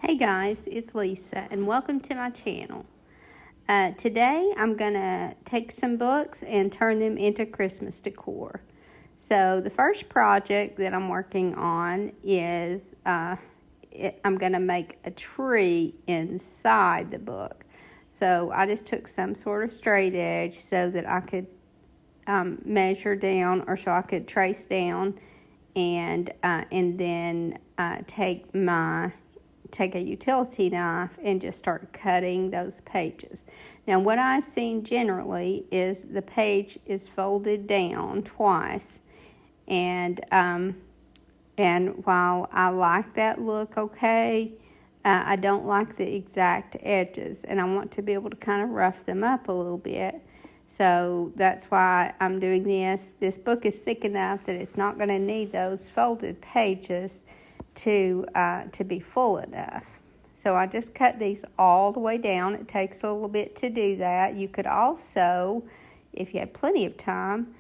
Hey guys, it's Lisa and welcome to my channel. Today I'm going to take some books and turn them into Christmas decor. So the first project that I'm working on is I'm going to make a tree inside the book. So I just took some sort of straight edge so that I could measure down, or so I could trace down, and then take a utility knife and just start cutting those pages. Now what I've seen generally is the page is folded down twice, and while I like that look okay, I don't like the exact edges, and I want to be able to kind of rough them up a little bit. So that's why I'm doing this. This book is thick enough that it's not going to need those folded pages to be full enough. So I just cut these all the way down. It takes a little bit to do that. You could also, if you had plenty of time,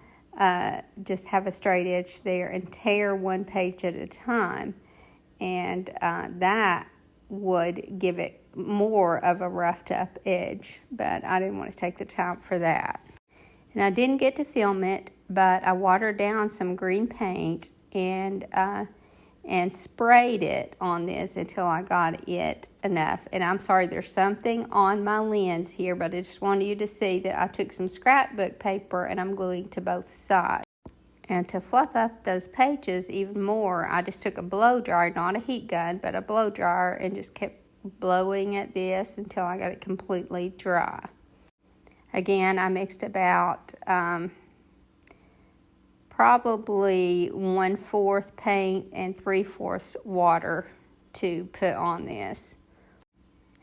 just have a straight edge there and tear one page at a time. And that would give it more of a roughed up edge, but I didn't want to take the time for that. And I didn't get to film it, but I watered down some green paint and sprayed it on this until I got it enough. And I'm sorry, there's something on my lens here, but I just wanted you to see that I took some scrapbook paper and I'm gluing to both sides. And to fluff up those pages even more, I just took a blow dryer, not a heat gun, but a blow dryer, and just kept blowing at this until I got it completely dry. Again, I mixed about probably 1/4 paint and 3/4 water to put on this.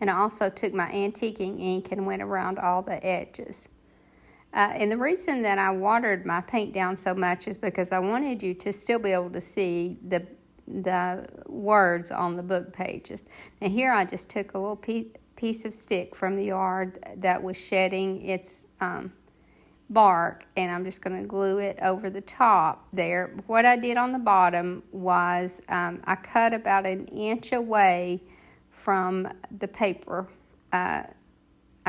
And I also took my antiquing ink and went around all the edges. And the reason that I watered my paint down so much is because I wanted you to still be able to see the words on the book pages. Now here I just took a little piece of stick from the yard that was shedding its bark, and I'm just going to glue it over the top there. What I did on the bottom was I cut about 1 inch away from the paper. I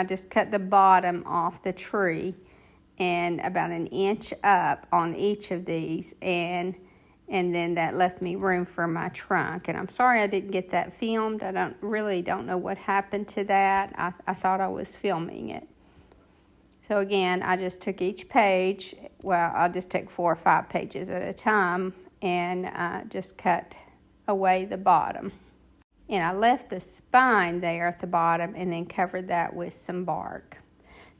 just cut the bottom off the tree and about 1 inch up on each of these, and then that left me room for my trunk. And I'm sorry I didn't get that filmed. I don't know what happened to that. I thought I was filming it. So again, I just took each page, well, I'll just take 4 or 5 pages at a time, and just cut away the bottom. And I left the spine there at the bottom and then covered that with some bark.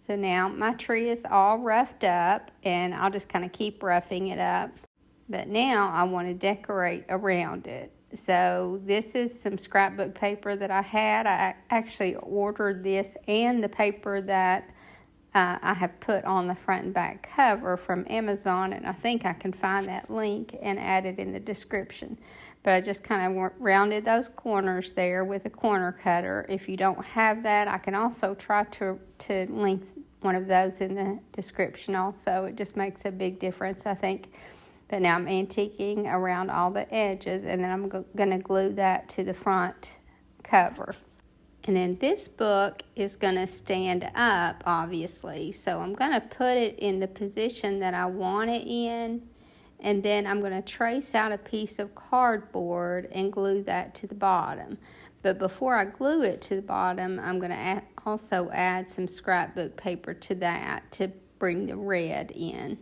So now my tree is all roughed up, and I'll just kind of keep roughing it up. But now I want to decorate around it. So this is some scrapbook paper that I had. I actually ordered this and the paper that I have put on the front and back cover from Amazon, and I think I can find that link and add it in the description. But I just kind of rounded those corners there with a corner cutter. If you don't have that, I can also try to link one of those in the description also. It just makes a big difference, I think. But now I'm antiquing around all the edges, and then I'm going to glue that to the front cover. And then this book is going to stand up, obviously. So I'm going to put it in the position that I want it in. And then I'm going to trace out a piece of cardboard and glue that to the bottom. But before I glue it to the bottom, I'm going to also add some scrapbook paper to that to bring the red in.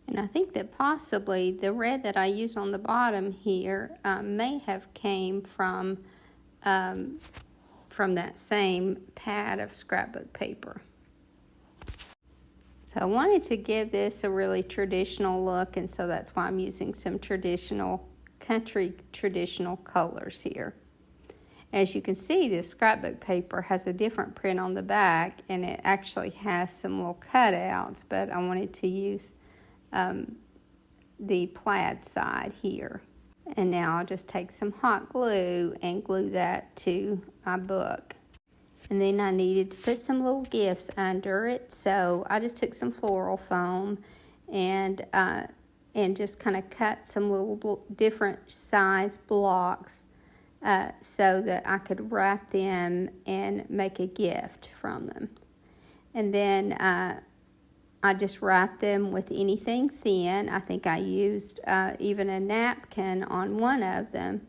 And I think that possibly the red that I used on the bottom here may have came from that same pad of scrapbook paper. So I wanted to give this a really traditional look, and so that's why I'm using some country traditional colors here. As you can see, this scrapbook paper has a different print on the back, and it actually has some little cutouts, but I wanted to use the plaid side here. And now I'll just take some hot glue and glue that to my book. And then I needed to put some little gifts under it, so I just took some floral foam and just kind of cut some little different size blocks so that I could wrap them and make a gift from them. And then I just wrapped them with anything thin. I think I used even a napkin on one of them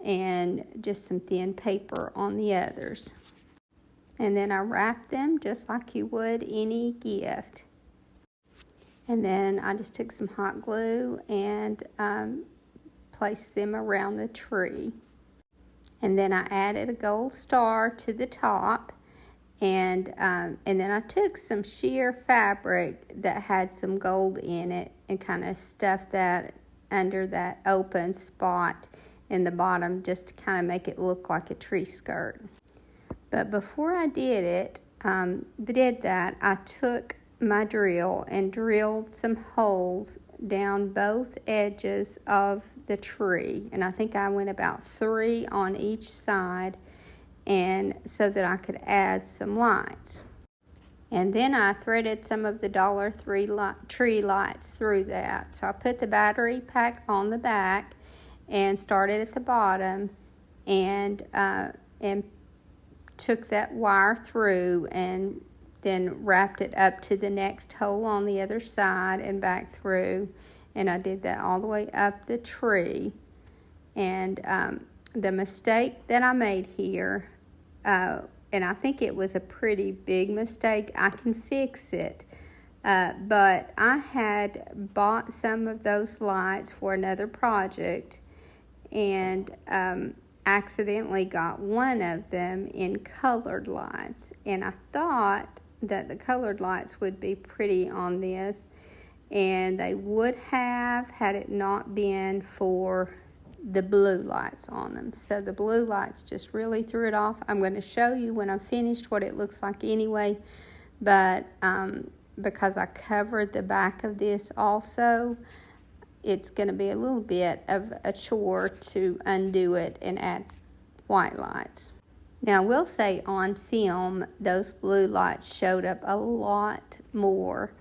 and just some thin paper on the others. And then I wrapped them just like you would any gift. And then I just took some hot glue and placed them around the tree. And then I added a gold star to the top. And then I took some sheer fabric that had some gold in it and kind of stuffed that under that open spot in the bottom just to kind of make it look like a tree skirt. But before I did that, I took my drill and drilled some holes down both edges of the tree. And I think I went about 3 on each side, and so that I could add some lights. And then I threaded some of the tree lights through that. So I put the battery pack on the back and started at the bottom and took that wire through and then wrapped it up to the next hole on the other side and back through. And I did that all the way up the tree. And the mistake that I made here, and I think it was a pretty big mistake, I can fix it, but I had bought some of those lights for another project and accidentally got one of them in colored lights. And I thought that the colored lights would be pretty on this, and they would have had it not been for the blue lights on them. So the blue lights just really threw it off. I'm going to show you when I'm finished what it looks like anyway, but because I covered the back of this also, it's going to be a little bit of a chore to undo it and add white lights. Now, I will say on film, those blue lights showed up a lot more.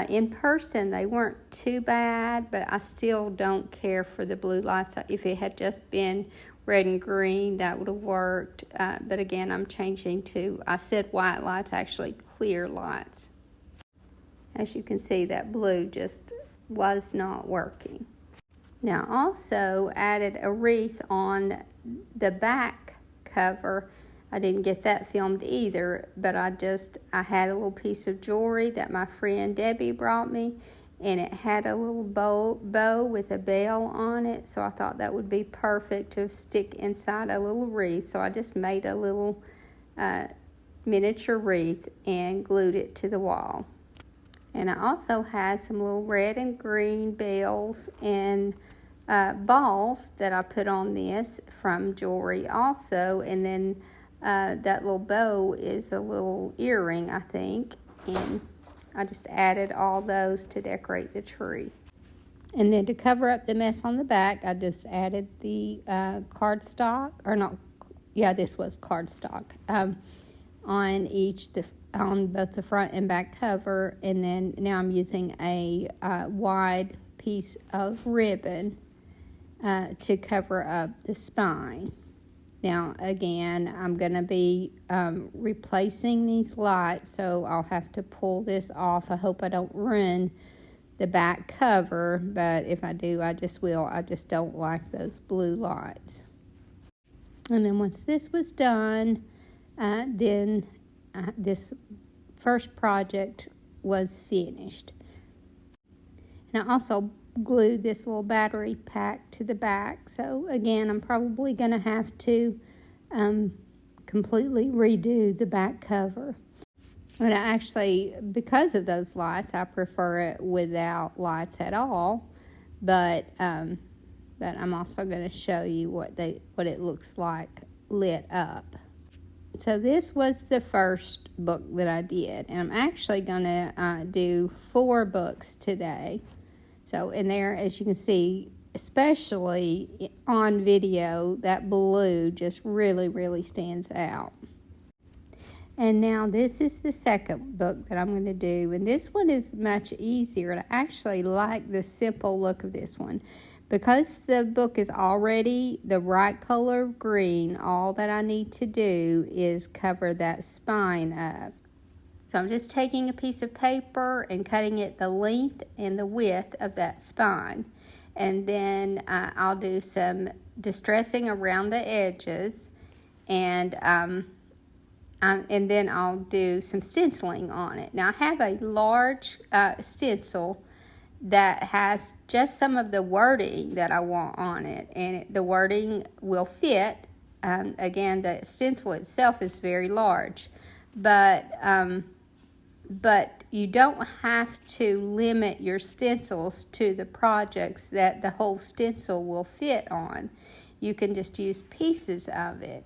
In person, they weren't too bad, but I still don't care for the blue lights. If it had just been red and green, that would have worked. But again, I'm changing to, I said white lights, actually clear lights. As you can see, that blue just was not working. Now, I also added a wreath on the back cover. I didn't get that filmed either, but I had a little piece of jewelry that my friend Debbie brought me, and it had a little bow with a bell on it, so I thought that would be perfect to stick inside a little wreath. So I just made a little miniature wreath and glued it to the wall. And I also had some little red and green bells and balls that I put on this from jewelry also, and then that little bow is a little earring, I think, and I just added all those to decorate the tree. And then to cover up the mess on the back, I just added the cardstock, this was cardstock, on both the front and back cover. And then now I'm using a wide piece of ribbon to cover up the spine. Now, again, I'm going to be replacing these lights, so I'll have to pull this off. I hope I don't ruin the back cover, but if I do, I just will. I just don't like those blue lights. And then once this was done, this first project was finished. And I also glued this little battery pack to the back. So again, I'm probably going to have to completely redo the back cover. And I actually, because of those lights, I prefer it without lights at all. But I'm also going to show you what it looks like lit up. So this was the first book that I did, and I'm actually going to do 4 books today. So in there, as you can see, especially on video, that blue just really, really stands out. And now this is the second book that I'm going to do, and this one is much easier. And I actually like the simple look of this one Because the book is already the right color of green, all that I need to do is cover that spine up. So I'm just taking a piece of paper and cutting it the length and the width of that spine. And then I'll do some distressing around the edges, and then I'll do some stenciling on it. Now I have a large stencil that has just some of the wording that I want on it, and the wording will fit. Again, the stencil itself is very large, but you don't have to limit your stencils to the projects that the whole stencil will fit on. You can just use pieces of it,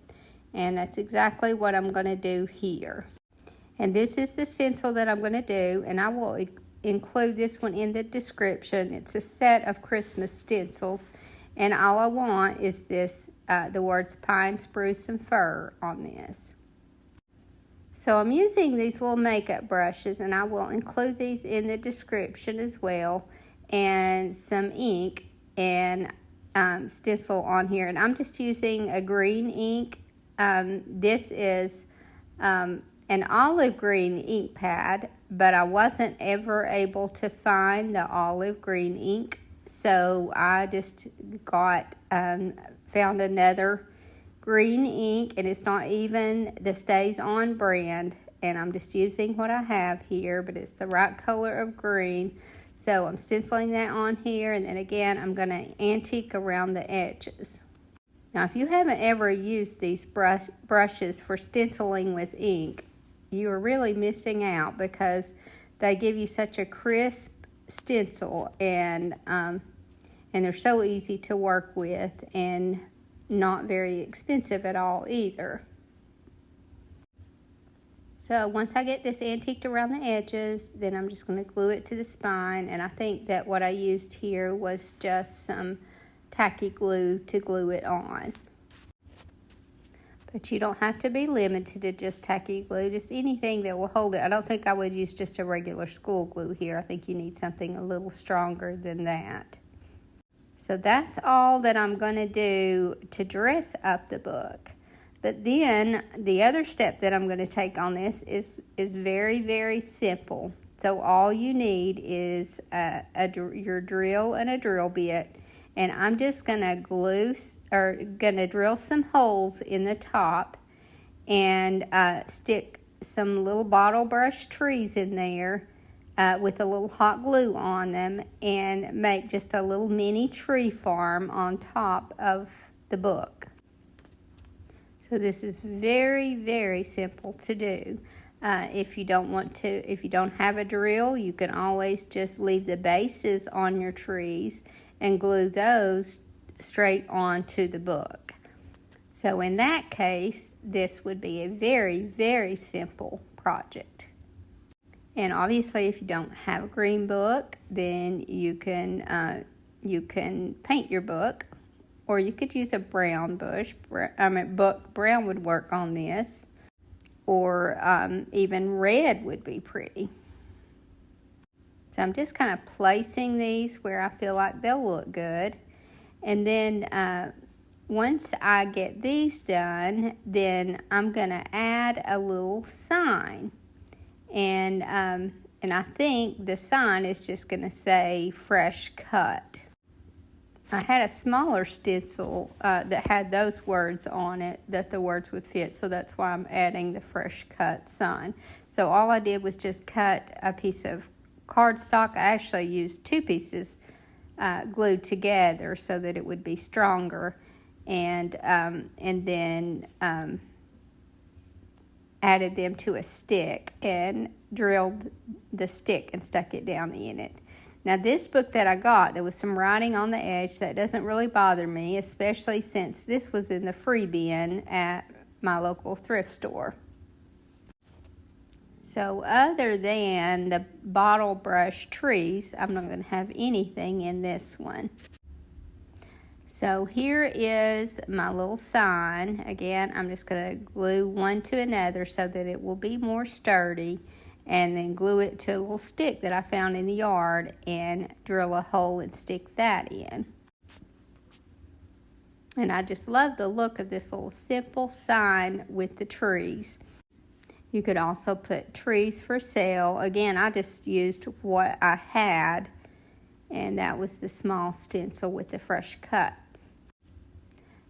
and that's exactly what I'm going to do here. And this is the stencil that I'm going to do, and I will include this one in the description. It's a set of Christmas stencils, and all I want is this, the words pine, spruce, and fir on this. So I'm using these little makeup brushes, and I will include these in the description as well, and some ink and stencil on here. And I'm just using a green ink. This is an olive green ink pad, but I wasn't ever able to find the olive green ink, so I just found another green ink, and it's not even the Stays On brand, and I'm just using what I have here, but it's the right color of green. So I'm stenciling that on here, and then again I'm going to antique around the edges. Now if you haven't ever used these brushes for stenciling with ink, you are really missing out, because they give you such a crisp stencil, and they're so easy to work with, and not very expensive at all either. So once I get this antiqued around the edges, then I'm just going to glue it to the spine, and I think that what I used here was just some tacky glue to glue it on. But you don't have to be limited to just tacky glue, just anything that will hold it. I don't think I would use just a regular school glue here. I think you need something a little stronger than that. So that's all that I'm going to do to dress up the book. But then the other step that I'm going to take on this is very, very simple. So all you need is your drill and a drill bit. And I'm just going to drill some holes in the top, and stick some little bottle brush trees in there with a little hot glue on them, and make just a little mini tree farm on top of the book. So this is very, very simple to do. If you don't have a drill, you can always just leave the bases on your trees and glue those straight onto the book. So in that case, this would be a very, very simple project. And obviously, if you don't have a green book, then you can paint your book, or you could use a brown book. Brown would work on this, or even red would be pretty. So I'm just kind of placing these where I feel like they'll look good. And then once I get these done, then I'm going to add a little sign. And I think the sign is just going to say fresh cut. I had a smaller stencil that had those words on it, that the words would fit, so that's why I'm adding the fresh cut sign. So all I did was just cut a piece of cardstock. I actually used two pieces glued together so that it would be stronger, and then added them to a stick and drilled the stick and stuck it down in it. Now this book that I got, there was some writing on the edge. That doesn't really bother me, especially since this was in the free bin at my local thrift store. So other than the bottle brush trees, I'm not going to have anything in this one. So here is my little sign. Again, I'm just going to glue one to another so that it will be more sturdy, and then glue it to a little stick that I found in the yard and drill a hole and stick that in. And I just love the look of this little simple sign with the trees. You could also put trees for sale. Again, I just used what I had, and that was the small stencil with the fresh cut.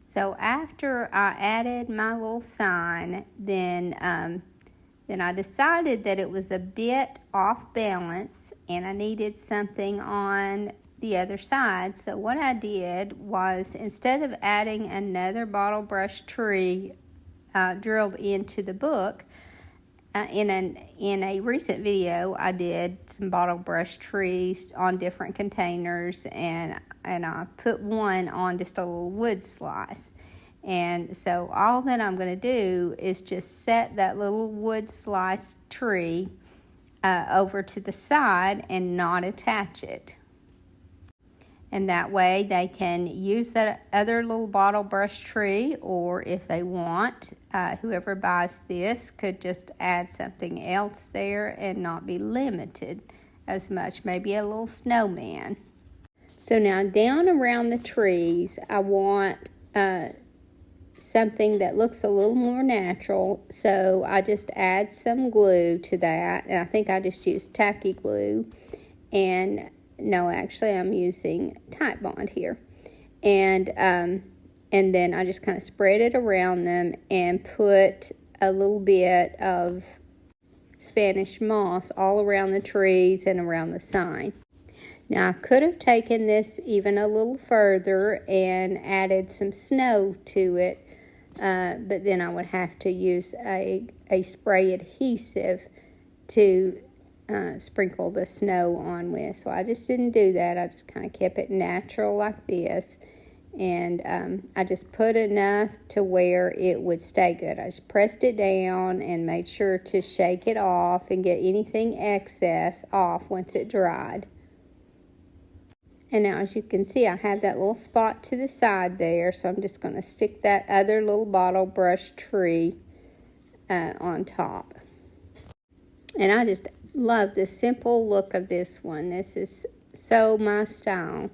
So after I added my little sign, then I decided that it was a bit off balance and I needed something on the other side. So what I did was, instead of adding another bottle brush tree drilled into the book, in a recent video, I did some bottle brush trees on different containers, and I put one on just a little wood slice. And so all that I'm going to do is just set that little wood slice tree over to the side and not attach it. And that way they can use that other little bottle brush tree, or if they want, whoever buys this could just add something else there and not be limited as much, maybe a little snowman. So now down around the trees, I want something that looks a little more natural, so I just add some glue to that, and I think I just used tacky glue, and no, actually I'm using Type Bond here, and then I just kind of spread it around them and put a little bit of Spanish moss all around the trees and around the sign. Now I could have taken this even a little further and added some snow to it, but then I would have to use a spray adhesive to sprinkle the snow on with. So I just didn't do that. I just kind of kept it natural like this, and I just put enough to where it would stay good. I just pressed it down and made sure to shake it off and get anything excess off once it dried. And now, as you can see, I have that little spot to the side there, so I'm just going to stick that other little bottle brush tree on top. And I just love the simple look of this one. This is so my style.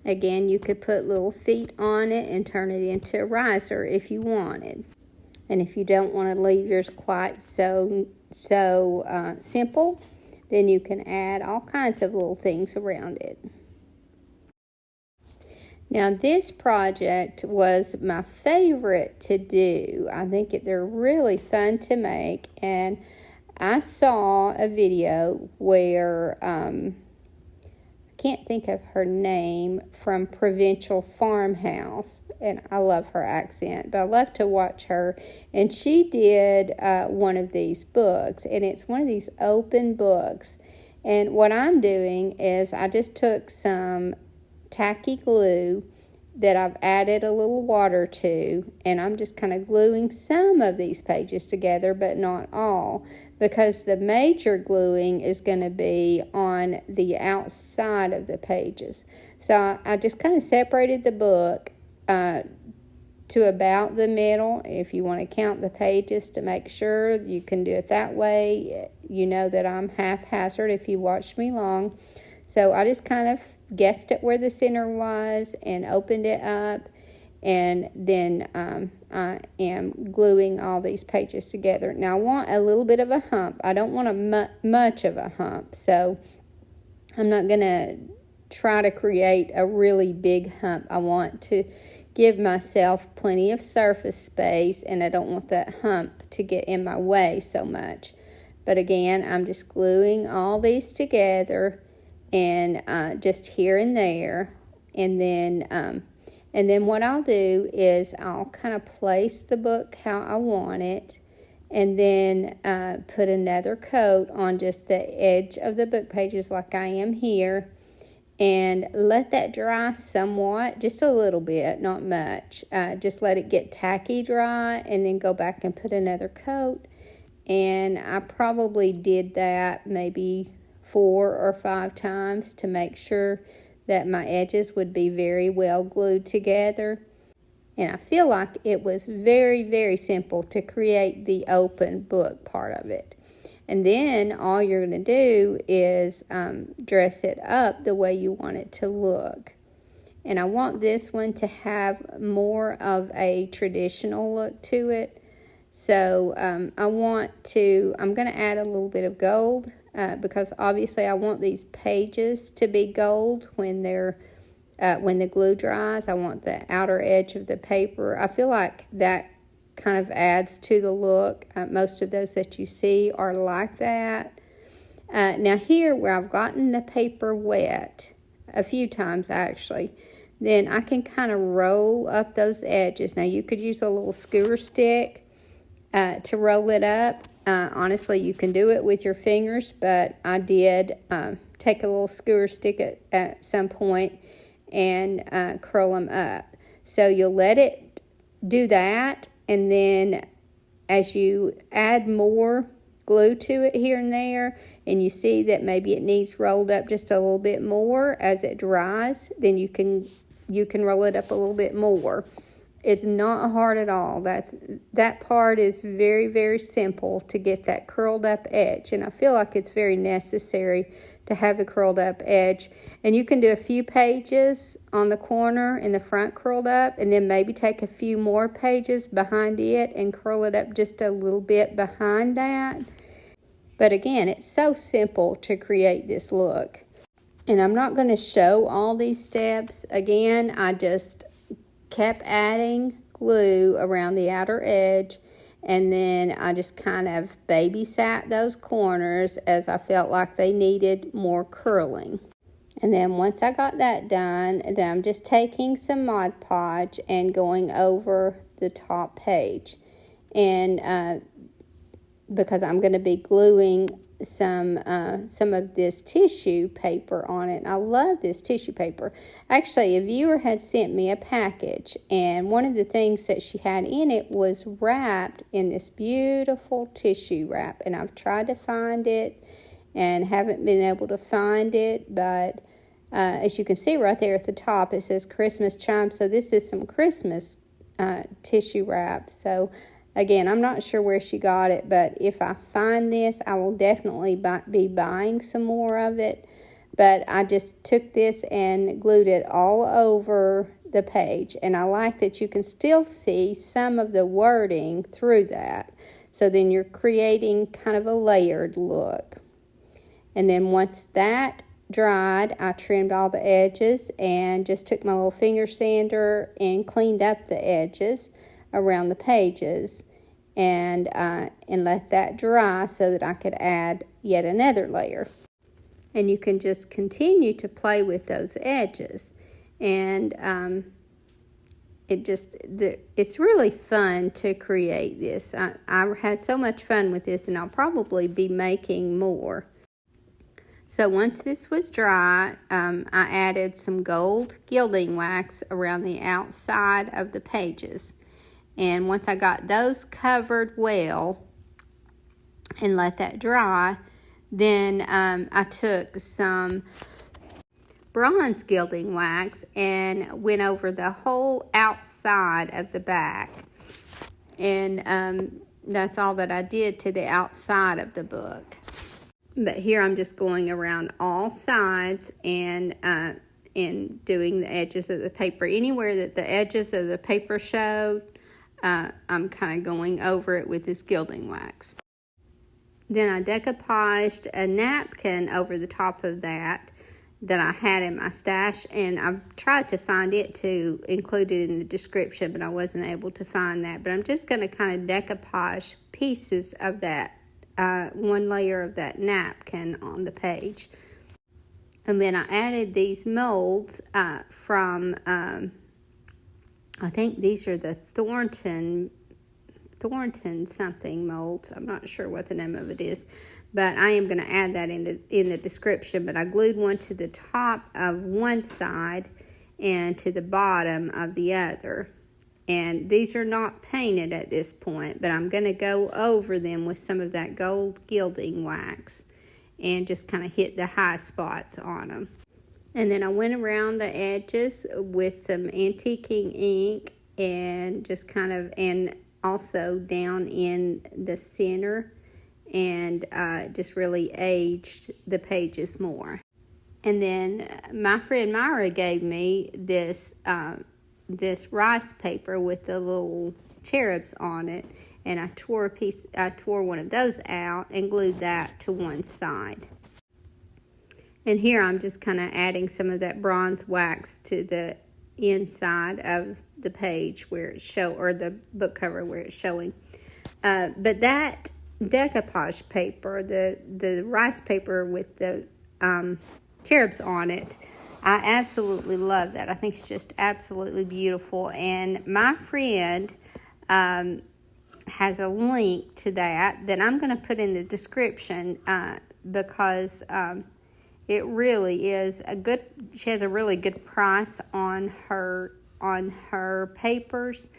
Again, you could put little feet on it and turn it into a riser if you wanted. And if you don't want to leave yours quite so simple, then you can add all kinds of little things around it. Now this project was my favorite to do. I think they're really fun to make, and I saw a video where, I can't think of her name, from Provincial Farmhouse, and I love her accent, but I love to watch her, and she did one of these books, and it's one of these open books, and what I'm doing is I just took some tacky glue that I've added a little water to, and I'm just kind of gluing some of these pages together, but not all, because the major gluing is going to be on the outside of the pages. So I just kind of separated the book to about the middle. If you want to count the pages to make sure, you can do it that way. You know that I'm haphazard if you watched me long. So I just kind of guessed at where the center was and opened it up, and then I am gluing all these pages together. Now I want a little bit of a hump. I don't want much of a hump, so I'm not going to try to create a really big hump. I want to give myself plenty of surface space, and I don't want that hump to get in my way so much. But again, I'm just gluing all these together, and just here and there, and then what I'll do is I'll kind of place the book how I want it, and then put another coat on just the edge of the book pages like I am here, and let that dry somewhat, just a little bit, not much. Just let it get tacky dry, and then go back and put another coat. And I probably did that maybe 4 or 5 times to make sure that my edges would be very well glued together. And I feel like it was very, very simple to create the open book part of it. And then all you're going to do is dress it up the way you want it to look. and I want this one to have more of a traditional look to it. So I'm going to add a little bit of gold because obviously I want these pages to be gold when the glue dries. I want the outer edge of the paper. I feel like that kind of adds to the look. Most of those that you see are like that. Now here where I've gotten the paper wet a few times actually, then I can kind of roll up those edges. Now you could use a little skewer stick to roll it up. Honestly, you can do it with your fingers, but I did take a little skewer stick at some point and curl them up. So you'll let it do that, and then as you add more glue to it here and there, and you see that maybe it needs rolled up just a little bit more as it dries, then you can roll it up a little bit more. It's not hard at all. That part is very, very simple to get that curled up edge. And I feel like it's very necessary to have the curled up edge. And you can do a few pages on the corner in the front curled up, and then maybe take a few more pages behind it and curl it up just a little bit behind that. But again, it's so simple to create this look. And I'm not going to show all these steps. Again, I just kept adding glue around the outer edge, and then I just kind of babysat those corners as I felt like they needed more curling. And then once I got that done, then I'm just taking some Mod Podge and going over the top page, and because I'm going to be gluing some of this tissue paper on it. I love this tissue paper. Actually, a viewer had sent me a package, and one of the things that she had in it was wrapped in this beautiful tissue wrap, and I've tried to find it and haven't been able to find it, but as you can see right there at the top, it says Christmas chimes. So this is some Christmas tissue wrap. So again, I'm not sure where she got it, but if I find this, I will definitely be buying some more of it. But I just took this and glued it all over the page. And I like that you can still see some of the wording through that. So then you're creating kind of a layered look. And then once that dried, I trimmed all the edges and just took my little finger sander and cleaned up the edges around the pages, and let that dry so that I could add yet another layer. And you can just continue to play with those edges, and it's really fun to create this. I had so much fun with this, and I'll probably be making more. So once this was dry, I added some gold gilding wax around the outside of the pages. And once I got those covered well and let that dry, then I took some bronze gilding wax and went over the whole outside of the back. And that's all that I did to the outside of the book. But here I'm just going around all sides and doing the edges of the paper. Anywhere that the edges of the paper showed, I'm kind of going over it with this gilding wax. Then I decoupaged a napkin over the top of that I had in my stash, and I've tried to find it to include it in the description, but I wasn't able to find that. But I'm just going to kind of decoupage pieces of that, one layer of that napkin on the page. And then I added these molds from I think these are the Thornton something molds. I'm not sure what the name of it is, but I am going to add that in the description. But I glued one to the top of one side and to the bottom of the other. And these are not painted at this point, but I'm going to go over them with some of that gold gilding wax and just kind of hit the high spots on them. And then I went around the edges with some antiquing ink and just kind of, and also down in the center, and just really aged the pages more. And then my friend Myra gave me this this rice paper with the little cherubs on it, and I tore one of those out and glued that to one side. And here I'm just kind of adding some of that bronze wax to the inside of the page where it's or the book cover where it's showing. But that decoupage paper, the rice paper with the cherubs on it, I absolutely love that. I think it's just absolutely beautiful. And my friend has a link to that I'm going to put in the description because it really is she has a really good price on her papers.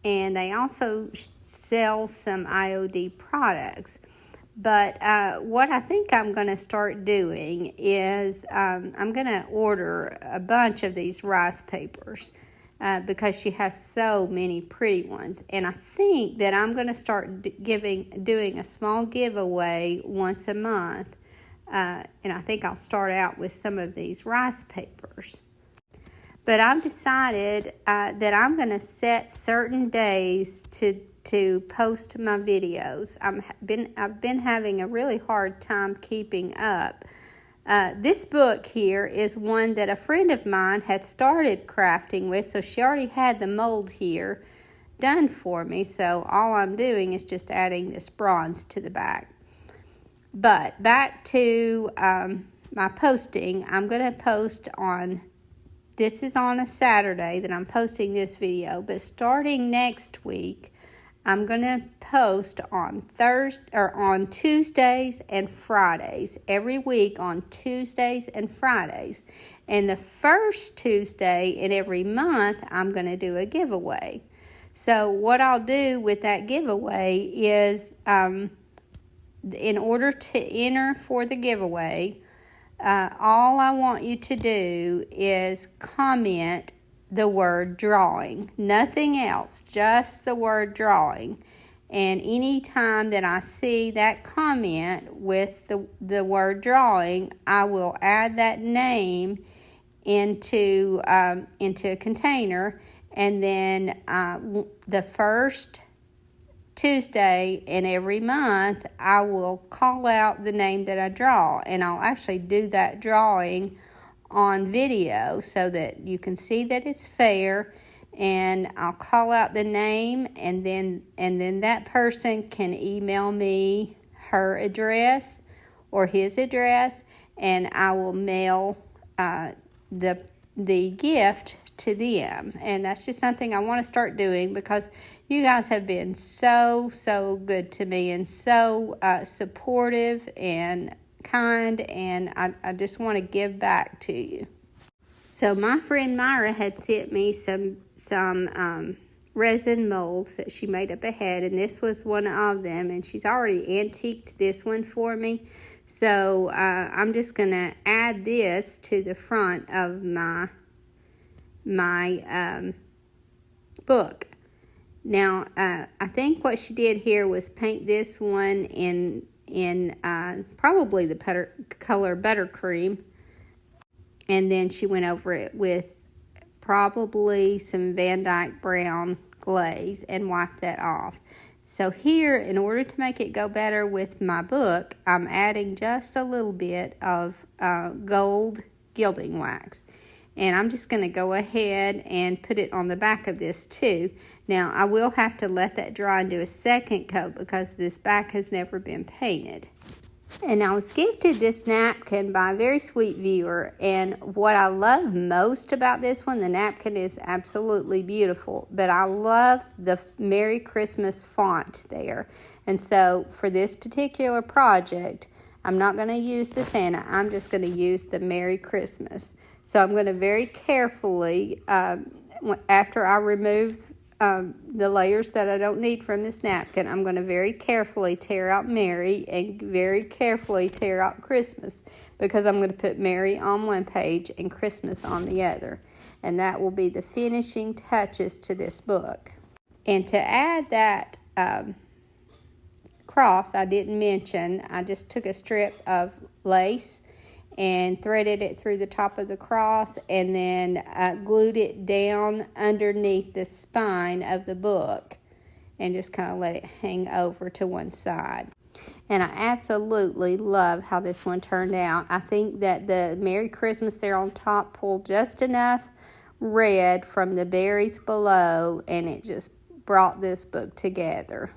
And they also sell some IOD products. But what I think I'm going to start doing is I'm going to order a bunch of these rice papers because she has so many pretty ones. And I think that I'm going to start doing a small giveaway once a month. And I think I'll start out with some of these rice papers. But I've decided that I'm going to set certain days to post my videos. I've been having a really hard time keeping up. This book here is one that a friend of mine had started crafting with, so she already had the mold here done for me. So all I'm doing is just adding this bronze to the back. But back to my posting, I'm going to post on. This is on a Saturday that I'm posting this video, but starting next week, I'm going to post on Tuesdays and Fridays, every week on Tuesdays and Fridays. And the first Tuesday in every month, I'm going to do a giveaway. So what I'll do with that giveaway is, in order to enter for the giveaway, all I want you to do is comment the word drawing. Nothing else, just the word drawing. And any time that I see that comment with the word drawing, I will add that name into a container. And then the first Tuesday in every month, I will call out the name that I draw, and I'll actually do that drawing on video so that you can see that it's fair. And I'll call out the name, and then that person can email me her address or his address, and I will mail the gift to them. And that's just something I want to start doing because you guys have been so good to me and so supportive and kind, and I just want to give back to you. So my friend Myra had sent me some resin molds that she made up ahead, and this was one of them, and she's already antiqued this one for me. So I'm just going to add this to the front of my book. Now, I think what she did here was paint this one in probably the color buttercream, and then she went over it with probably some Van Dyke brown glaze and wiped that off. So here, in order to make it go better with my book, I'm adding just a little bit of gold gilding wax. And I'm just going to go ahead and put it on the back of this too. Now, I will have to let that dry and do a second coat because this back has never been painted. And I was gifted this napkin by a very sweet viewer. And what I love most about this one, the napkin is absolutely beautiful. But I love the Merry Christmas font there. And so for this particular project, I'm not going to use the Santa. I'm just going to use the Merry Christmas. So I'm going to very carefully, after I remove the layers that I don't need from this napkin, I'm going to very carefully tear out Merry and very carefully tear out Christmas, because I'm going to put Merry on one page and Christmas on the other. And that will be the finishing touches to this book. And to add that cross I didn't mention, I just took a strip of lace and threaded it through the top of the cross, and then glued it down underneath the spine of the book and just kind of let it hang over to one side. And I absolutely love how this one turned out. I think that the Merry Christmas there on top pulled just enough red from the berries below, and it just brought this book together.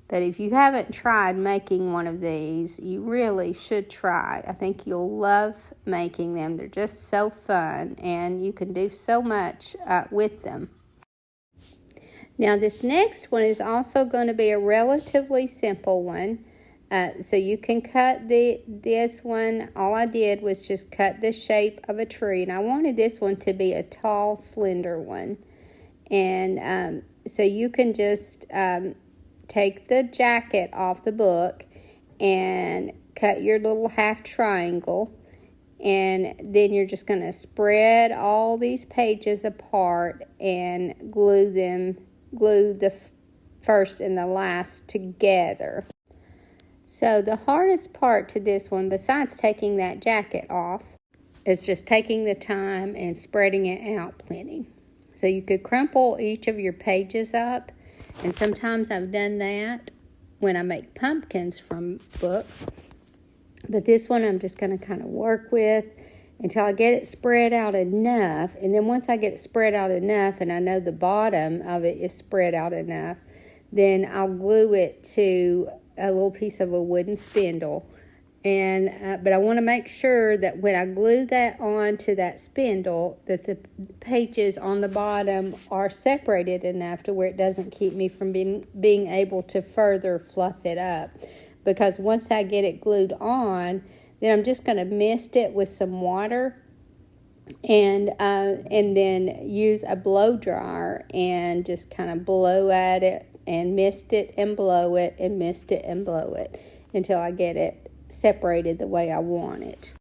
But if you haven't tried making one of these, you really should try. I think you'll love making them. They're just so fun, and you can do so much with them. Now this next one is also going to be a relatively simple one. So you can cut this one. All I did was just cut the shape of a tree, and I wanted this one to be a tall, slender one. And so you can just take the jacket off the book and cut your little half triangle, and then you're just going to spread all these pages apart and glue the first and the last together. So the hardest part to this one, besides taking that jacket off, is just taking the time and spreading it out plenty. So you could crumple each of your pages up, and sometimes I've done that when I make pumpkins from books. But this one I'm just going to kind of work with until I get it spread out enough. And then once I get it spread out enough and I know the bottom of it is spread out enough, then I'll glue it to a little piece of a wooden spindle. But I want to make sure that when I glue that onto that spindle, that the pages on the bottom are separated enough to where it doesn't keep me from being able to further fluff it up. Because once I get it glued on, then I'm just going to mist it with some water, and then use a blow dryer and just kind of blow at it and mist it and blow it and mist it and blow it until I get it separated the way I want it.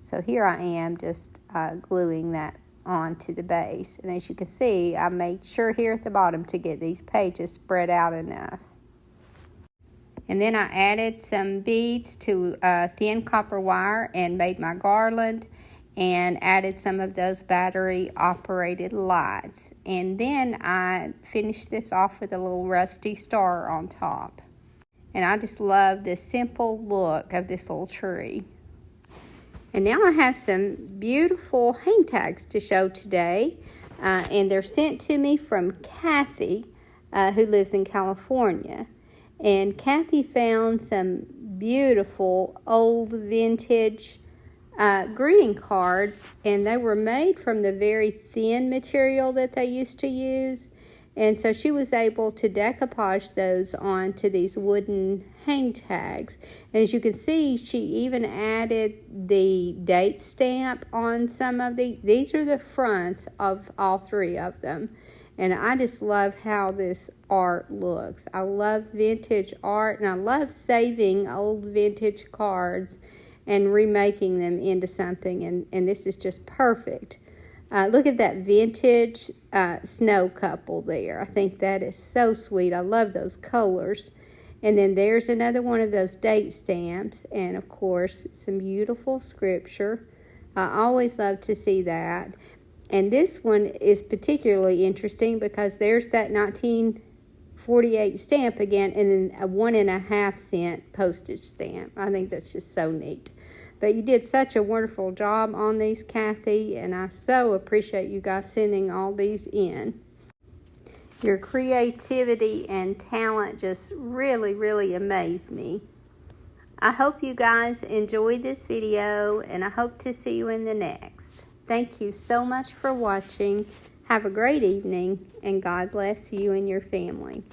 So here I am just gluing that onto the base, and as you can see, I made sure here at the bottom to get these pages spread out enough. And then I added some beads to thin copper wire and made my garland, and added some of those battery operated lights. And then I finished this off with a little rusty star on top. And I just love the simple look of this little tree. And now I have some beautiful hang tags to show today. And they're sent to me from Kathy, who lives in California. And Kathy found some beautiful old vintage greeting cards. And they were made from the very thin material that they used to use. And so she was able to decoupage those onto these wooden hang tags. And as you can see, she even added the date stamp on some of these are the fronts of all three of them. And I just love how this art looks. I love vintage art, and I love saving old vintage cards and remaking them into something. And this is just perfect. Look at that vintage snow couple there. I think that is so sweet. I love those colors. And then there's another one of those date stamps. And, of course, some beautiful scripture. I always love to see that. And this one is particularly interesting because there's that 1948 stamp again, and then a 1.5 cent postage stamp. I think that's just so neat. But you did such a wonderful job on these, Kathy, and I so appreciate you guys sending all these in. Your creativity and talent just really, really amaze me. I hope you guys enjoyed this video, and I hope to see you in the next. Thank you so much for watching. Have a great evening, and God bless you and your family.